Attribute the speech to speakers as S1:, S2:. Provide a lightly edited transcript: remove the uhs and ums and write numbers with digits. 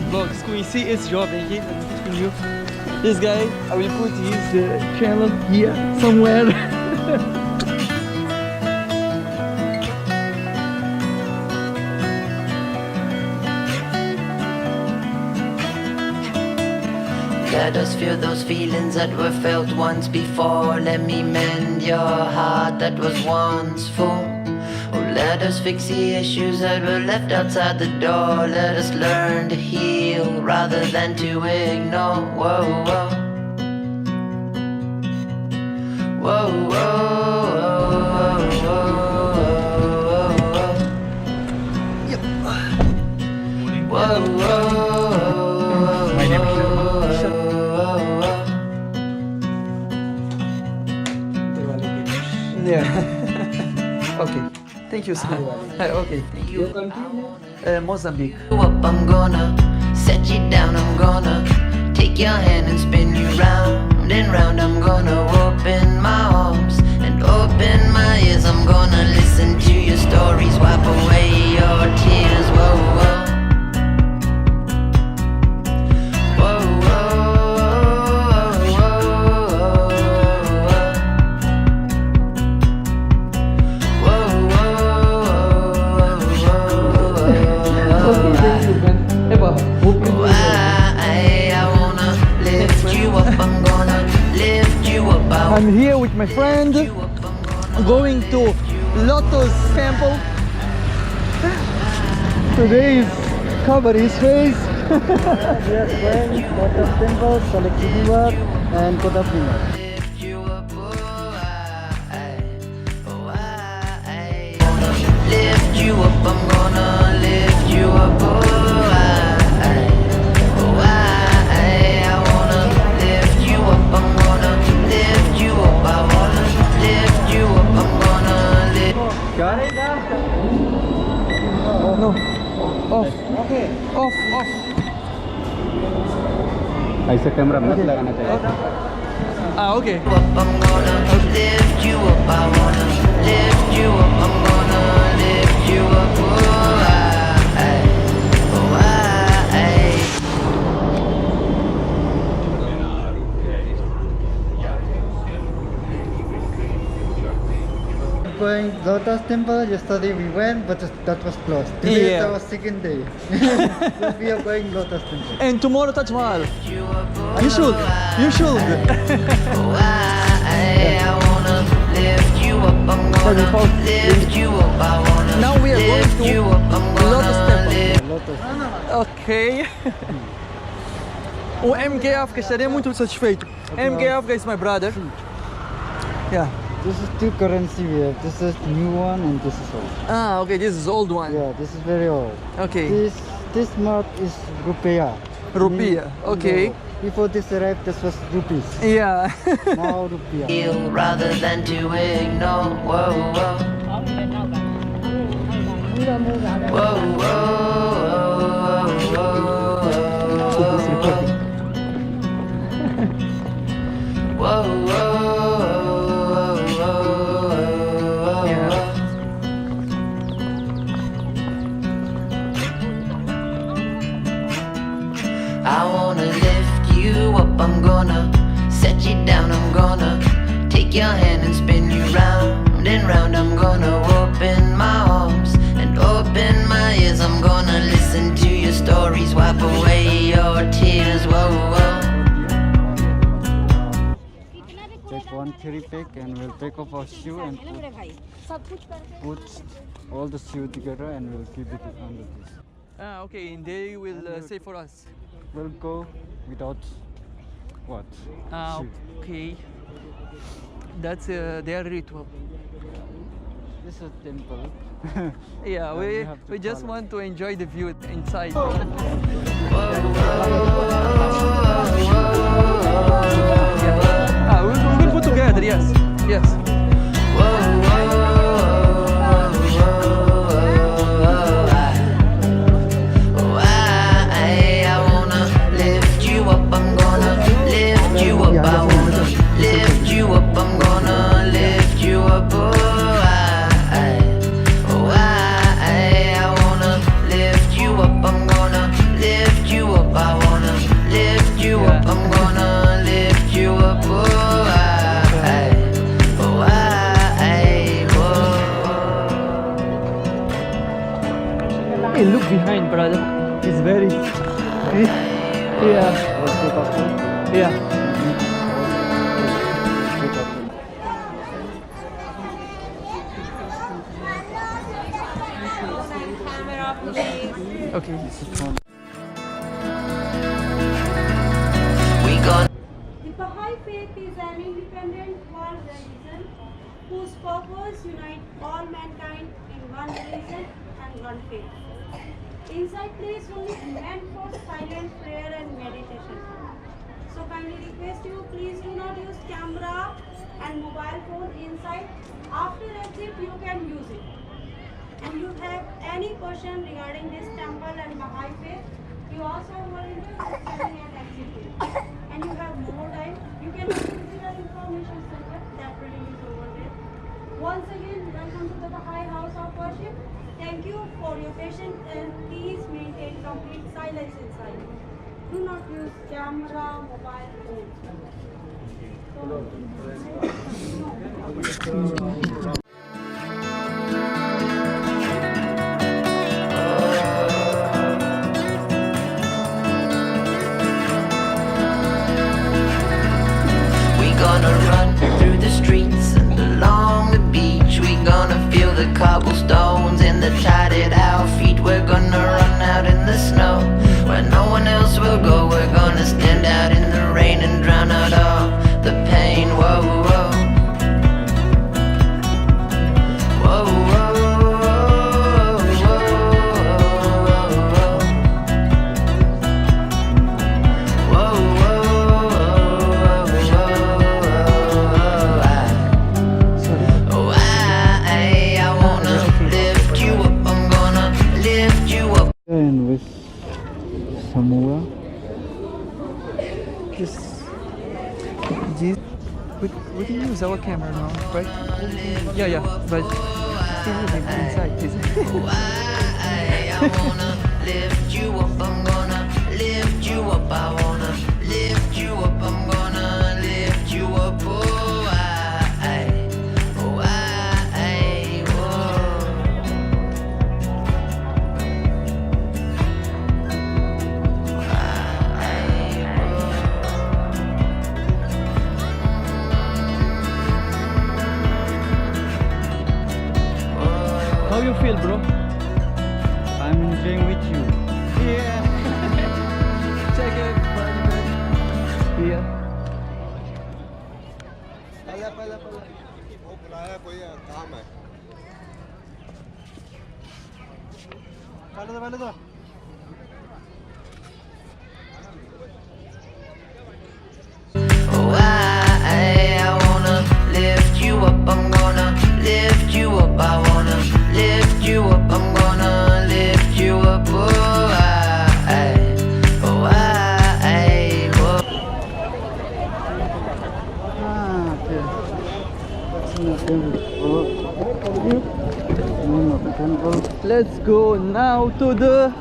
S1: Vlogs. Conheci esse jovem aqui, comigo. This guy, I will put his channel here somewhere.
S2: Let us feel those feelings that were felt once before. Let me mend your heart that was once full. Oh, let us fix the issues that were left outside the door. Let us learn to heal rather than to ignore. Whoa, whoa. Whoa, whoa, whoa, whoa, yep. Whoa, whoa.
S1: My name is Yeah. Okay. Thank you, sir. Okay.
S3: Your country?
S1: Mozambique.
S2: Up, I'm gonna set you down, I'm gonna take your hand and spin you round and round. I'm gonna open my arms and open my ears. I'm gonna listen to your stories, wipe away your tears. Whoa, whoa. Whoa, whoa, whoa,
S1: I'm here with my friend, going to Lotus Temple. Today is cover his face.
S3: Yes, friends, LOTUS Temple, Select and Kotapina.
S2: Lift you up, I'm gonna lift you up, oh, I wanna lift you up, I'm gonna lift you up, I wanna lift you up, I'm gonna lift.
S3: Got it now?
S1: No. Off.
S3: Okay.
S1: Off.
S3: ऐसे camera मत लगाना चाहिए.
S1: Okay.
S2: I'm gonna lift you up, I wanna lift you up, I'm gonna lift you up, oh,
S3: Going Lotus Temple, yesterday we went, but that was closed. Today
S1: Yeah.
S3: is our second day. So we are going Lotus Temple.
S1: And tomorrow Taj Mahal. You should.
S2: I wanna lift you up, I'm gonna lift you up, I wanna
S1: Now we are going
S2: lift
S1: to
S2: you up, I'm gonna
S1: Lotus Temple.
S2: lift.
S3: Lotus.
S1: Ok. O MK Africa estaria muito satisfeito. MK Africa is my brother. Yeah.
S3: This is two currency we have. This is new one and this is old.
S1: Ah, okay, this is old one.
S3: Yeah, this is very old.
S1: Okay.
S3: This mark is rupiah.
S1: Rupiah, okay.
S3: Before this arrived, this was rupees.
S1: Yeah.
S3: Now rupiah.
S2: Feel rather than to ignore. Whoa, whoa. Whoa, whoa, whoa, whoa. I wanna lift you up, I'm gonna set you down, I'm gonna take your hand and spin you round and round. I'm gonna open my arms and open my ears. I'm gonna listen to your stories, wipe away your tears. Whoa, whoa.
S3: Take one carry pack and we'll take off our shoe and put all the shoe together and we'll keep it under this.
S1: Ah, okay, and they will say for us.
S3: We'll go without what?
S1: Ah,
S3: Shoe.
S1: okay. That's their ritual.
S3: This is a temple.
S1: Yeah,
S3: And we
S1: we
S3: have to
S1: we just
S3: follow.
S1: want to enjoy the view inside. Yeah. Ah, we will put together. Yes.
S2: I wanna lift you up, I'm
S3: All take off.
S1: Yeah.
S3: Take off.
S1: Okay.
S2: We gonna
S4: The Baha'i faith is an independent world religion whose purpose unite all mankind in one religion and one faith. Inside place room is meant for silent prayer and meditation. So kindly request you, please do not use camera and mobile phone inside. After exit you can use it. And you have any question regarding this temple and Baha'i faith, you also are volunteer for standing at exit gate. And you have more time, you can also visit our information center that building is over there. Once again, welcome to the Baha'i House of Worship. Thank you for your patience and please maintain complete silence inside. Do not use camera, mobile phone.
S2: We gonna run through the streets and along the beach. We gonna feel the cobblestones and the tided our feet. We're gonna run out in the snow where no one else will go. We're gonna stand out in the rain and drown out all the pain. Whoa, whoa. Whoa, whoa, whoa, whoa, I wanna lift you up. I'm gonna lift you up.
S3: And with Samoa.
S1: Just we can use our camera now, right? Yeah, but still using inside.
S2: I wanna lift you up. I'm gonna lift you up. I wanna lift you up. I'm gonna lift you up. Oh,
S1: How you feel, bro?
S3: I'm enjoying with you.
S1: Yeah. Check it. Yeah.
S2: oh, I wanna lift you up. I'm gonna lift you up. I wanna lift you up. I'm gonna lift you up. Oh, oh,
S3: Okay. Name of the temple.
S1: Let's go now to the